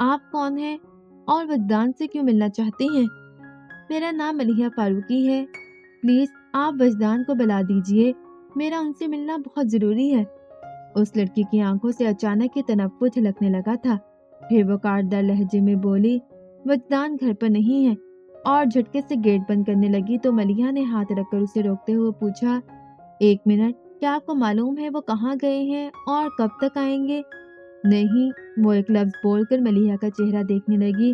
آپ کون ہیں اور وجدان سے کیوں ملنا چاہتی ہیں؟ میرا نام ملیحہ فاروقی ہے، پلیز آپ وجدان کو بلا دیجئے، میرا ان سے ملنا بہت ضروری ہے۔ اس لڑکی کی آنکھوں سے اچانک یہ تنفر جھلکنے لگا تھا، پھر وہ کاٹدار لہجے میں بولی، وجدان گھر پر نہیں ہے، اور جھٹکے سے گیٹ بند کرنے لگی تو ملیحہ نے ہاتھ رکھ کر اسے روکتے ہوئے پوچھا، ایک منٹ، کیا آپ کو معلوم ہے وہ کہاں گئے ہیں اور کب تک آئیں گے؟ نہیں، وہ ایک لفظ بول کر ملیحہ کا چہرہ دیکھنے لگی،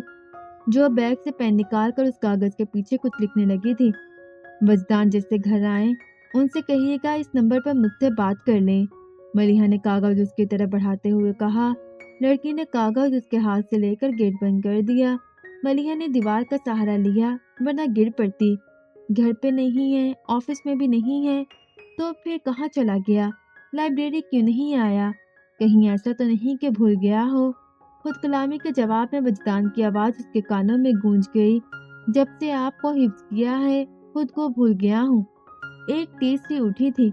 جو بیگ سے پین نکال کر اس کاغذ کے پیچھے کچھ لکھنے لگی تھی۔ وجدان جس سے گھر آئیں ان سے کہیے گا اس نمبر پر مجھ سے بات کر لیں، ملیحہ نے کاغذ اس کی طرف بڑھاتے ہوئے کہا۔ لڑکی نے کاغذ اس کے ہاتھ سے لے کر گیٹ بند کر دیا۔ ملیحہ نے دیوار کا سہارا لیا، ورنہ گر پڑتی۔ گھر پہ نہیں ہے، آفس میں بھی نہیں ہے، تو پھر کہاں چلا گیا؟ لائبریری کیوں نہیں آیا؟ کہیں ایسا تو نہیں کہ بھول گیا ہو؟ خود کلامی کے جواب میں وجدان کی آواز اس کے کانوں میں گونج گئی، جب سے آپ کو حفظ کیا ہے خود کو بھول گیا ہوں۔ ایک تیسری اٹھی تھی،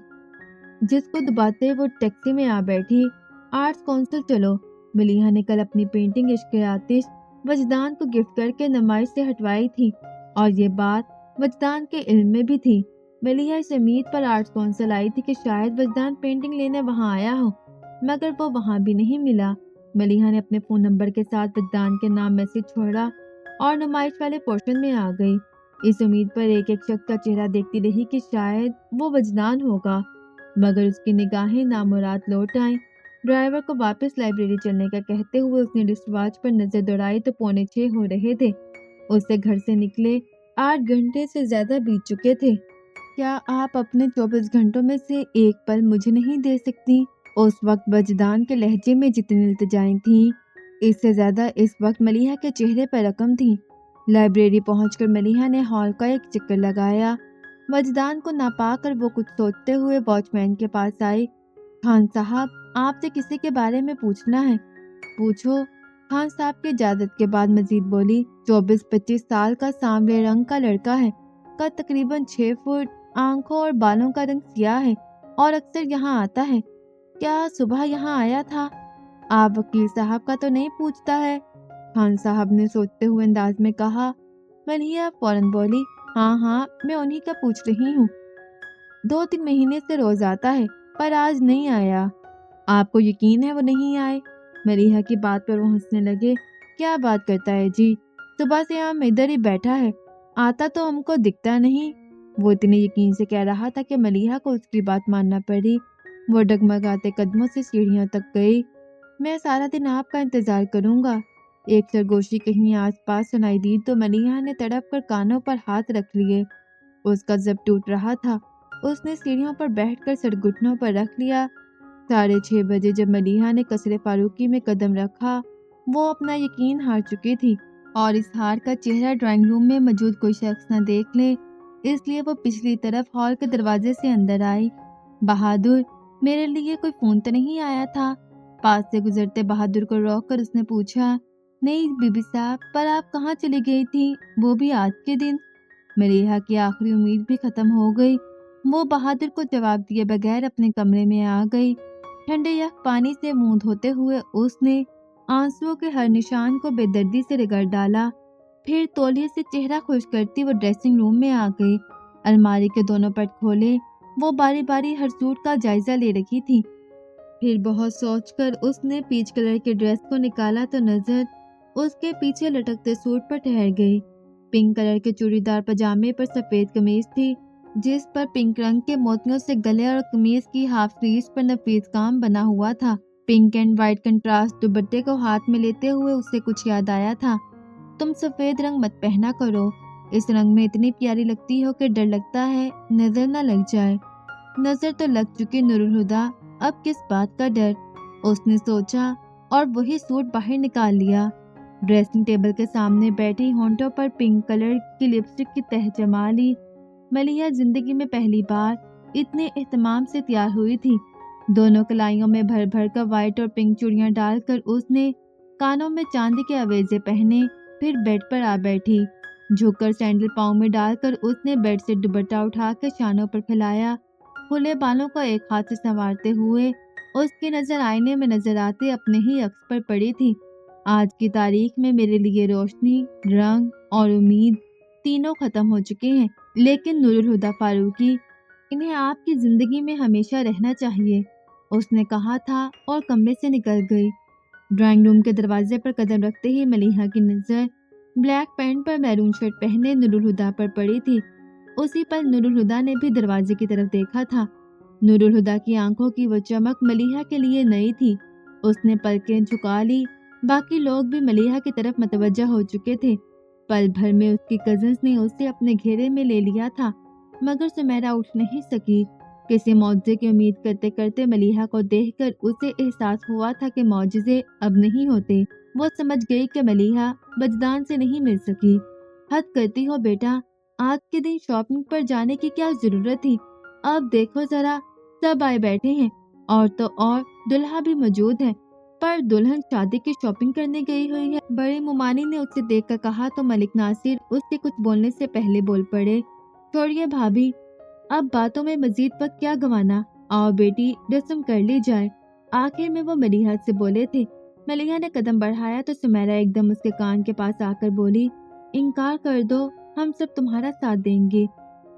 جس کو دباتے وہ ٹیکسی میں آ بیٹھی۔ آرٹس کونسل چلو، ملیحہ نے کل اپنی پینٹنگ عشق آتش وجدان کو گفٹ کر کے نمائش سے ہٹوائی تھی، اور یہ بات وجدان کے علم میں بھی تھی۔ ملیحہ اس امید پر آرٹس کونسل آئی تھی کہ شاید وجدان پینٹنگ لینے وہاں آیا ہو، مگر وہ وہاں بھی نہیں ملا۔ ملیحہ نے اپنے فون نمبر کے ساتھ وجدان کے نام میسج چھوڑا اور نمائش والے پورشن میں آ گئی، اس امید پر ایک ایک شخص کا چہرہ دیکھتی رہی کہ شاید وہ وجدان ہوگا، مگر اس کی نگاہیں نامراد لوٹ آئیں۔ ڈرائیور کو واپس لائبریری چلنے کا کہتے ہوئے اس نے رسٹ واچ پر نظر دوڑائی تو 6:45 ہو رہے تھے۔ اس سے گھر سے نکلے 8 گھنٹے سے زیادہ بیت چکے تھے۔ کیا آپ اپنے 24 گھنٹوں میں سے ایک پل مجھے نہیں دے سکتی؟ اس وقت وجدان کے لہجے میں جتنی التجائیں تھیں، اس سے زیادہ اس وقت ملیحہ کے چہرے پر رقم تھی۔ لائبریری پہنچ کر ملیحہ نے ہال کا ایک چکر لگایا۔ وجدان کو نہ پا کر وہ کچھ سوچتے ہوئے واچ مین کے پاس آئی۔ خان صاحب، آپ سے کسی کے بارے میں پوچھنا ہے۔ پوچھو، خان صاحب کی اجازت کے بعد مزید بولی۔ 24-25 سال کا سانولے رنگ کا لڑکا ہے، قد تقریباً 6 فٹ، آنکھوں اور بالوں کا رنگ سیاہ ہے، اور اکثر یہاں آتا ہے۔ کیا صبح یہاں آیا تھا؟ آپ وکیل صاحب کا تو نہیں پوچھتا ہے؟ خان صاحب نے سوچتے ہوئے انداز میں کہا۔ ملیحہ فوراً بولی، ہاں، میں انہی کا پوچھ رہی ہوں۔ 2-3 مہینے سے روز آتا ہے، پر آج نہیں آیا۔ آپ کو یقین ہے وہ نہیں آئے؟ ملیحہ کی بات پر وہ ہنسنے لگے۔ کیا بات کرتا ہے جی، صبح سے ہم ادھر ہی بیٹھا ہے، آتا تو ہم کو دکھتا نہیں۔ وہ اتنے یقین سے کہہ رہا تھا کہ ملیحہ کو اس کی بات ماننا پڑی۔ وہ ڈگمگاتے قدموں سے سیڑھیوں تک گئی۔ میں سارا دن آپ کا انتظار کروں گا۔ ایک سرگوشی کہیں آس پاس سنائی دی تو ملیحہ نے تڑپ کر کانوں پر ہاتھ رکھ لیے۔ اس کا ضبط ٹوٹ رہا تھا۔ اس نے سیڑھیوں پر بیٹھ کر سر گھٹنوں پر رکھ لیا۔ 6:30 بجے جب ملیحہ نے قصر فاروقی میں قدم رکھا، وہ اپنا یقین ہار چکی تھی، اور اس ہار کا چہرہ ڈرائنگ روم میں موجود کوئی شخص نہ دیکھ لے، اس لیے وہ پچھلی طرف ہال کے دروازے سے اندر آئی۔ بہادر، میرے لیے کوئی فون تو نہیں آیا تھا؟ پاس سے گزرتے بہادر کو روک کر اس نے پوچھا۔ نہیں بی بی صاحب، پر آپ کہاں چلی گئی تھی، وہ بھی آج کے دن؟ ملیحہ کی آخری امید بھی ختم ہو گئی۔ وہ بہادر کو جواب دیے بغیر اپنے کمرے میں آ گئی۔ ٹھنڈے یک پانی سے منہ دھوتے ہوئے اس نے آنسوؤں کے ہر نشان کو بے دردی سے رگڑ ڈالا، پھر تولیے سے چہرہ خشک کرتی وہ ڈریسنگ روم میں آ گئی۔ الماری کے دونوں پٹ کھولے، وہ باری باری ہر سوٹ کا جائزہ لے رہی تھی۔ پھر بہت سوچ کر اس نے پیچ کلر کے ڈریس کو نکالا تو نظر اس کے پیچھے لٹکتے سوٹ پر ٹھہر گئی۔ پنک کلر کے چوڑی دار پجامے پر سفید قمیض تھی، جس پر پنک رنگ کے موتیوں سے گلے اور قمیض کی ہاف سلیوز پر نفیس کام بنا ہوا تھا۔ پنک اینڈ وائٹ کنٹراسٹ دوپٹے کو ہاتھ میں لیتے ہوئے اسے کچھ یاد آیا تھا۔ تم سفید رنگ مت پہنا کرو، اس رنگ میں اتنی پیاری لگتی ہو کہ ڈر لگتا ہے نظر نہ لگ جائے۔ نظر تو لگ چکی نورالہدیٰ، اب کس بات کا ڈر، اس نے سوچا اور وہی سوٹ باہر نکال لیا۔ ڈریسنگ ٹیبل کے سامنے بیٹھی ہونٹوں پر پنک کلر کی لپسٹک کی تہہ جما لی۔ ملیحہ زندگی میں پہلی بار اتنے اہتمام سے تیار ہوئی تھی۔ دونوں کلائیوں میں بھر بھر کر وائٹ اور پنک چوڑیاں ڈال کر اس نے کانوں میں چاندی کے آویزے پہنے، پھر بیڈ پر آ بیٹھی۔ جھک کر سینڈل پاؤں میں ڈال کر اس نے بیڈ سے دوپٹہ اٹھا کر شانوں پر پھیلایا۔ کھلے بالوں کو ایک ہاتھ سے سنوارتے ہوئے اس کی نظر آئینے میں نظر آتے اپنے ہی عکس پر پڑی تھی۔ آج کی تاریخ میں میرے لیے روشنی، رنگ اور امید تینوں ختم ہو چکے ہیں، لیکن نورالہدیٰ فاروقی، انہیں آپ کی زندگی میں ہمیشہ رہنا چاہیے، اس نے کہا تھا اور کمرے سے نکل گئی۔ ڈرائنگ روم کے دروازے پر قدم رکھتے ہی ملیحہ کی نظر بلیک پینٹ پر میرون شرٹ پہنے نورالہدیٰ پر پڑی تھی۔ اسی پل نورالہدیٰ نے بھی دروازے کی طرف دیکھا تھا۔ نورالہدیٰ کی آنکھوں کی وہ چمک ملیحہ کے لیے نئی تھی۔ اس نے پلکیں جھکا لی۔ باقی لوگ بھی ملیحہ کی طرف متوجہ ہو چکے تھے۔ پل بھر میں اس کی کزنز نے اسے اپنے گھیرے میں لے لیا تھا، مگر سمیرہ اٹھ نہیں سکی۔ کسی معجزے کی امید کرتے کرتے ملیحہ کو دیکھ کر اسے احساس ہوا تھا کہ معجزے اب نہیں ہوتے۔ وہ سمجھ گئی کہ ملیحہ وجدان سے نہیں مل سکی۔ حد کرتی ہو بیٹا، آج کے دن شاپنگ پر جانے کی کیا ضرورت تھی؟ اب دیکھو ذرا، سب آئے بیٹھے ہیں، اور تو اور دلہا بھی موجود ہے، پر دلہن شادی کی شاپنگ کرنے گئی ہوئی ہے۔ بڑی ممانی نے اسے دیکھ کر کہا تو ملک ناصر اس سے کچھ بولنے سے پہلے بول پڑے، چھوڑیے بھابھی، اب باتوں میں مزید وقت کیا گنوانا، آؤ بیٹی رسم کر لی جائے۔ آخر میں وہ ملیحہ سے بولے تھے۔ ملیحہ نے قدم بڑھایا تو سمیرہ ایک دم اس کے کان کے پاس آ کر بولی، انکار کر دو، ہم سب تمہارا ساتھ دیں گے۔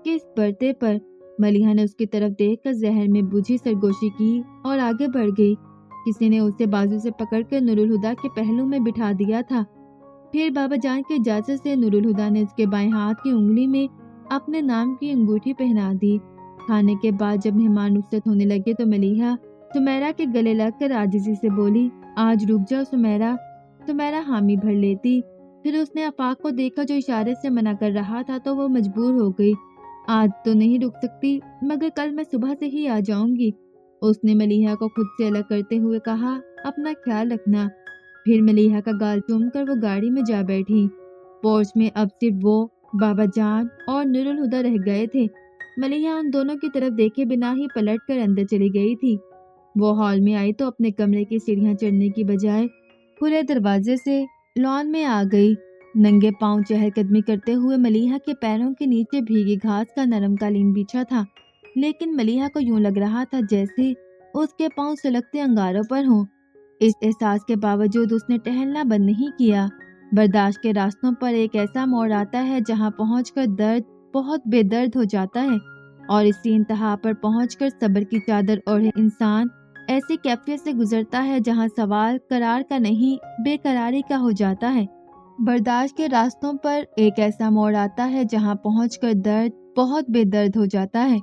کس برتے پر؟ ملیحہ نے اس کی طرف دیکھ کر ذہن میں بوجھی سرگوشی کی اور آگے بڑھ گئی۔ کسی نے اسے بازو سے پکڑ کر نورالہدیٰ کے پہلو میں بٹھا دیا تھا۔ پھر بابا جان کی اجازت سے نورالہدیٰ نے اس کے بائیں ہاتھ کی انگلی میں اپنے نام کی انگوٹھی پہنا دی۔ کھانے کے بعد جب مہمان رخصت ہونے لگے تو ملیحہ سمیرہ کے گلے لگ کر عاجزی سے بولی، آج رک جاؤ سمیرہ۔ سمیرہ حامی بھر لیتی۔ پھر اس نے آفاق کو دیکھا جو اشارے سے منع کر رہا تھا تو وہ مجبور ہو گئی۔ آج تو نہیں رک سکتی، مگر کل میں صبح سے ہی آ جاؤں گی، اس نے ملیحہ کو خود سے الگ کرتے ہوئے کہا، اپنا خیال رکھنا۔ پھر ملیحہ کا گال چوم کر وہ گاڑی میں جا بیٹھی۔ پورچ میں اب صرف وہ، بابا جان اور نورالہدیٰ رہ گئے تھے۔ ملیحہ ان دونوں کی طرف دیکھے بنا ہی پلٹ کر اندر چلی گئی تھی۔ وہ ہال میں آئی تو اپنے کمرے کی سیڑھیاں چڑھنے کی بجائے کھلے دروازے سے لان میں آ گئی۔ ننگے پاؤں چہل قدمی کرتے ہوئے ملیحہ کے پیروں کے نیچے بھیگی گھاس کا نرم قالین بچھا تھا، لیکن ملیحہ کو یوں لگ رہا تھا جیسے اس کے پاؤں سلگتے انگاروں پر ہوں۔ اس احساس کے باوجود اس نے ٹہلنا بند نہیں کیا۔ برداشت کے راستوں پر ایک ایسا موڑ آتا ہے جہاں پہنچ کر درد بہت بے درد ہو جاتا ہے، اور اسی انتہا پر پہنچ کر صبر کی چادر اوڑھے انسان ایسی کیفیت سے گزرتا ہے جہاں سوال قرار کا نہیں بے قراری کا ہو جاتا ہے۔ برداشت کے راستوں پر ایک ایسا موڑ آتا ہے جہاں پہنچ کر درد بہت بے درد ہو جاتا ہے،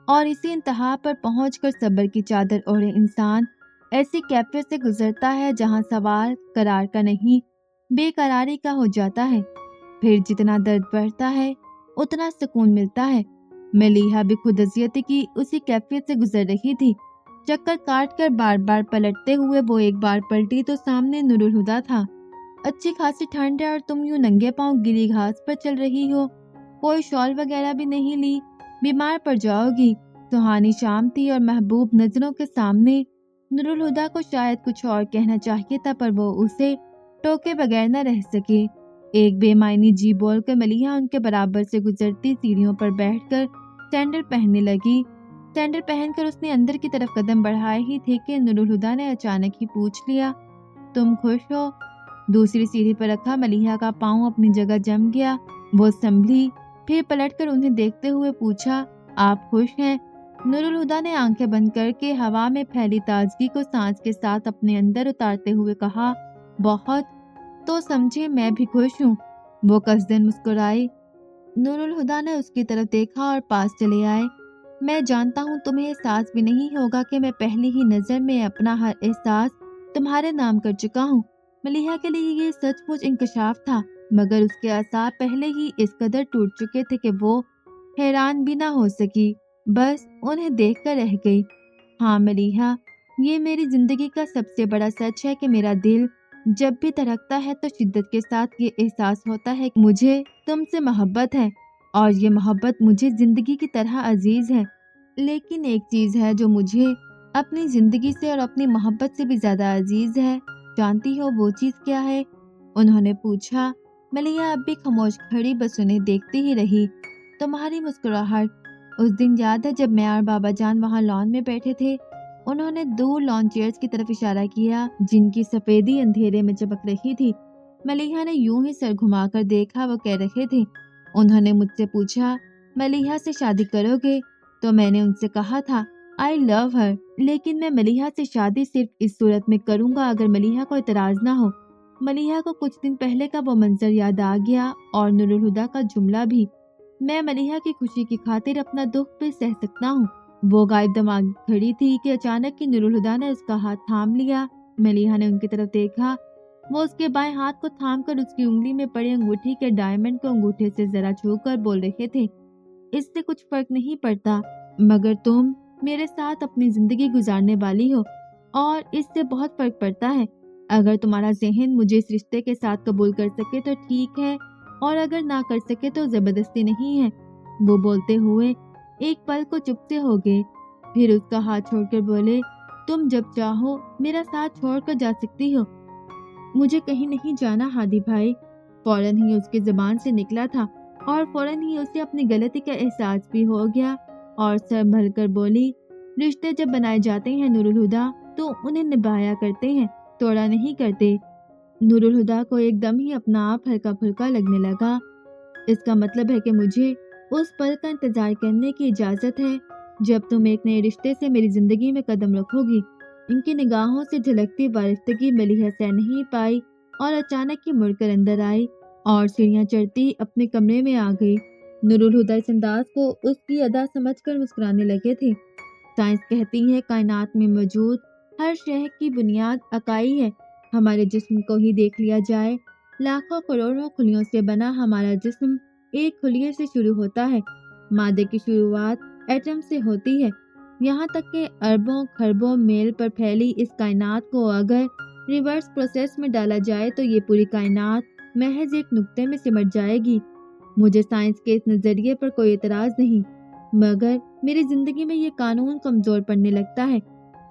اور اسی انتہا پر پہنچ کر صبر کی چادر اوڑھے انسان ایسی کیفیت سے گزرتا ہے جہاں سوال قرار کا نہیں بے قراری کا ہو جاتا ہے۔ پھر جتنا درد بڑھتا ہے اتنا سکون ملتا ہے۔ ملیحہ بھی خود اذیتی کی اسی کیفیت سے گزر رہی تھی۔ چکر کاٹ کر بار بار پلٹتے ہوئے وہ ایک بار پلٹی تو سامنے نورالہدیٰ تھا۔ اچھی خاصی ٹھنڈ ہے اور تم یوں ننگے پاؤں گیلی گھاس پر چل رہی ہو، کوئی شال وغیرہ بھی نہیں لی، بیمار پڑ جاؤ گی۔ سہانی شام تھی اور محبوب نظروں کے سامنے نورالہدیٰ کو شاید کچھ اور کہنا چاہیے تھا، پر وہ اسے ٹوکے بغیر نہ رہ سکے۔ ایک بے معنی جی بول کر ملیحہ ان کے برابر سے گزرتی سیڑھیوں پر بیٹھ کر سینڈل پہننے لگی۔ سینڈل پہن کر اس نے اندر کی طرف قدم بڑھائے ہی تھے کہ نورالہدیٰ نے اچانک ہی پوچھ لیا، تم خوش ہو؟ دوسری سیڑھی پر رکھا ملیحہ کا پاؤں اپنی جگہ جم گیا۔ وہ سنبھلی، پھر پلٹ کر انہیں دیکھتے ہوئے پوچھا، آپ خوش ہیں؟ نورالہدیٰ نے آنکھیں بند کر کے ہوا میں پھیلی تازگی کو سانس کے ساتھ اپنے اندر اتارتے ہوئے کہا، بہت۔ तो समझे मैं भी खुश हूँ। वो कसदन मुस्कुराई। नूरुल हुदा ने उसकी तरफ देखा और पास चले आए। मैं जानता हूँ तुम्हें एहसास भी नहीं होगा कि मैं पहली ही नज़र में अपना हर एहसास तुम्हारे नाम कर चुका हूँ। मलिहा के लिए ये सचमुच इंकशाफ था, मगर उसके आसाब पहले ही इस कदर टूट चुके थे कि वो हैरान भी ना हो सकी, बस उन्हें देखकर रह गई। हाँ मलिहा, ये मेरी जिंदगी का सबसे बड़ा सच है कि मेरा दिल जब भी धड़कता है तो शिद्दत के साथ ये एहसास होता है कि मुझे तुमसे मोहब्बत है, और ये मोहब्बत मुझे जिंदगी की तरह अजीज है। लेकिन एक चीज है जो मुझे अपनी जिंदगी से और अपनी मोहब्बत से भी ज्यादा अजीज है। जानती हो वो चीज क्या है? उन्होंने पूछा। मलिहा अब भी खामोश खड़ी बस उन्हें देखती ही रही। तुम्हारी मुस्कुराहट। उस दिन याद है जब मैं और बाबा जान वहाँ लॉन में बैठे थे? उन्होंने दूर लॉन चेयर्स की तरफ इशारा किया जिनकी सफेदी अंधेरे में चमक रही थी। मलिहा ने यूं ही सर घुमाकर देखा। वो कह रहे थे। उन्होंने मुझसे पूछा, मलिहा से शादी करोगे? तो मैंने उनसे कहा था आई लव हर, लेकिन मैं मलिहा से शादी सिर्फ इस सूरत में करूंगा अगर मलिहा को इतराज ना हो। मलिहा को कुछ दिन पहले का वो मंजर याद आ गया और नूरुल हुदा का जुमला भी। मैं मलिहा की खुशी की खातिर अपना दुख भी सह सकता हूँ। वो गायब दमाग खड़ी थी कि अचानक ही नूरुल हुदा ने उसका हाथ थाम लिया। मलिहा ने उनकी तरफ देखा। वो उसके बाएं हाथ को थामकर उसकी उंगली में पड़े अंगूठी के डायमंड को अंगूठे से जरा छूकर बोल रहे थे, इससे कुछ फर्क नहीं पड़ता, मगर तुम मेरे साथ अपनी जिंदगी गुजारने वाली हो और इससे बहुत फर्क पड़ता है। अगर तुम्हारा ज़हन मुझे इस रिश्ते के साथ कबूल कर सके तो ठीक है, और अगर ना कर सके तो जबरदस्ती नहीं है। वो बोलते हुए एक पल को चुप से हो गए, फिर उसका हाथ छोड़कर बोले, तुम जब चाहो मेरा साथ छोड़कर जा सकती हो। मुझे कहीं नहीं जाना हादी भाई। फौरन ही उसकी जुबान से निकला था और फौरन ही उसे अपनी गलती का एहसास भी हो गया और सर भर कर बोली, रिश्ते जब बनाए जाते हैं नूरुल हुदा तो उन्हें निभाया करते हैं, तोड़ा नहीं करते। नूरुल हुदा को एकदम ही अपना आप हल्का फुल्का लगने लगा। इसका मतलब है कि मुझे उस पल का इंतजार करने की इजाजत है जब तुम एक नए रिश्ते से मेरी जिंदगी में कदम रखोगी। इनकी निगाहों से झलकती वारिफ्तगी मलिहा सह नहीं पाई और अचानक ही मुड़कर अंदर आई और सीढ़ियां चढ़ती अपने कमरे में आ गई। नूरुल हुदा इस अंदाज को उसकी अदा समझकर मुस्कुराने लगे थे। साइंस कहती है कायनात में मौजूद हर शय की बुनियाद अकाई है। हमारे जिस्म को ही देख लिया जाए, लाखों करोड़ों खुलियों से बना हमारा जिस्म एक खुलिये से शुरू होता है। मादे की शुरुआत एटम से होती है। यहाँ तक कि अरबों खरबों मील पर फैली इस कायनात को अगर रिवर्स प्रोसेस में डाला जाए तो ये पूरी कायनात महज एक नुक्ते में सिमट जाएगी। मुझे साइंस के इस नजरिए पर कोई एतराज नहीं, मगर मेरी जिंदगी में ये कानून कमजोर पड़ने लगता है,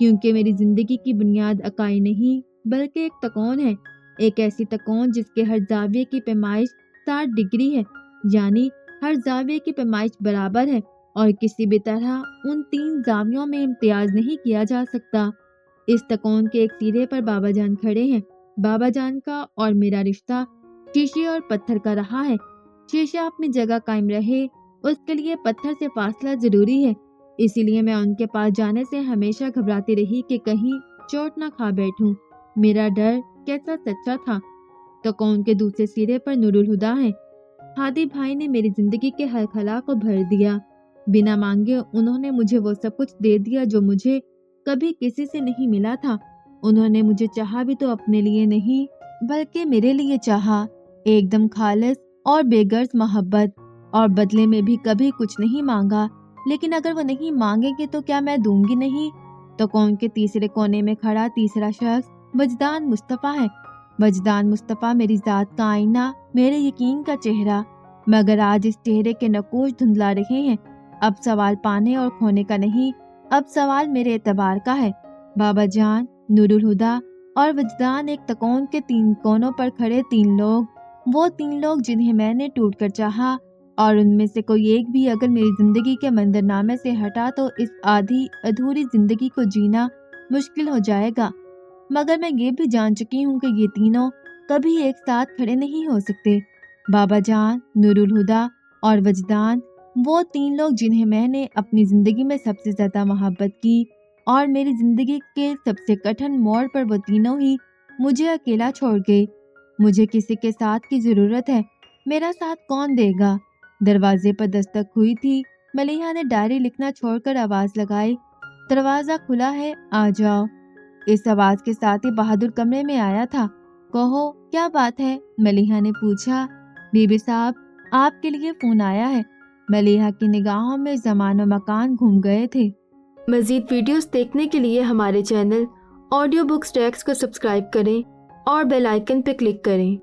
क्योंकि मेरी जिंदगी की बुनियाद अकाई नहीं बल्कि एक तकोन है। एक ऐसी तकोन जिसके हर जाविये की पैमाइश 60 डिग्री है, यानी हर जाविये की पैमाइश बराबर है और किसी भी तरह उन 3 जावियों में इम्तियाज नहीं किया जा सकता। इस तकोन के एक सिरे पर बाबा जान खड़े हैं। बाबा जान का और मेरा रिश्ता शीशे और पत्थर का रहा है। शीशा अपनी जगह कायम रहे उसके लिए पत्थर से फासला जरूरी है। इसीलिए मैं उनके पास जाने से हमेशा घबराती रही कि कहीं चोट ना खा बैठूं। मेरा डर कैसा सच्चा था। तकोन के दूसरे सिरे पर नूरुल हुदा है। हादी भाई ने मेरी जिंदगी के हर खला को भर दिया। बिना मांगे उन्होंने मुझे वो सब कुछ दे दिया जो मुझे कभी किसी से नहीं मिला था। उन्होंने मुझे चाहा भी तो अपने लिए नहीं बल्कि मेरे लिए चाहा, एकदम खालिस और बेगर्ज मोहब्बत, और बदले में भी कभी कुछ नहीं मांगा। लेकिन अगर वो नहीं मांगेंगे तो क्या मैं दूंगी नहीं? तो कौन के तीसरे कोने में खड़ा तीसरा शख्स वजदान मुस्तफ़ा है। वजदान मुस्तफ़ा मेरी जात का आईना, मेरे यकीन का चेहरा, मगर आज इस चेहरे के नकूश धुंधला रहे हैं। अब सवाल पाने और खोने का नहीं, अब सवाल मेरे एतबार का है। बाबा जान, नूरुल हुदा और वजदान, एक तकोन के 3 कोनों पर खड़े 3 लोग, वो 3 लोग जिन्हें मैंने टूटकर चाहा, और उनमें से कोई एक भी अगर मेरी जिंदगी के मंजरनामे से हटा तो इस आधी अधूरी जिंदगी को जीना मुश्किल हो जाएगा। मगर मैं ये भी जान चुकी हूँ कि ये तीनों कभी एक साथ खड़े नहीं हो सकते। बाबा जान, नूरुल हुदा और वजदान, वो 3 लोग जिन्हें मैंने अपनी जिंदगी में सबसे ज्यादा मोहब्बत की, और मेरी जिंदगी के सबसे कठिन मोड़ पर वो तीनों ही मुझे अकेला छोड़ गए। मुझे किसी के साथ की जरूरत है, मेरा साथ कौन देगा? दरवाजे पर दस्तक हुई थी। मलिहा ने डायरी लिखना छोड़कर आवाज लगाई, दरवाजा खुला है, आ जाओ। इस आवाज के साथ ही बहादुर कमरे में आया था। कहो, क्या बात है? मलिहा ने पूछा। बीबी साहब, आपके लिए फोन आया है। मलिहा की निगाहों में ज़मान और मकान घूम गए थे। मज़ीद वीडियोस देखने के लिए हमारे चैनल ऑडियो बुक्स डेस्क को सब्सक्राइब करें और बेल आइकन पर क्लिक करें।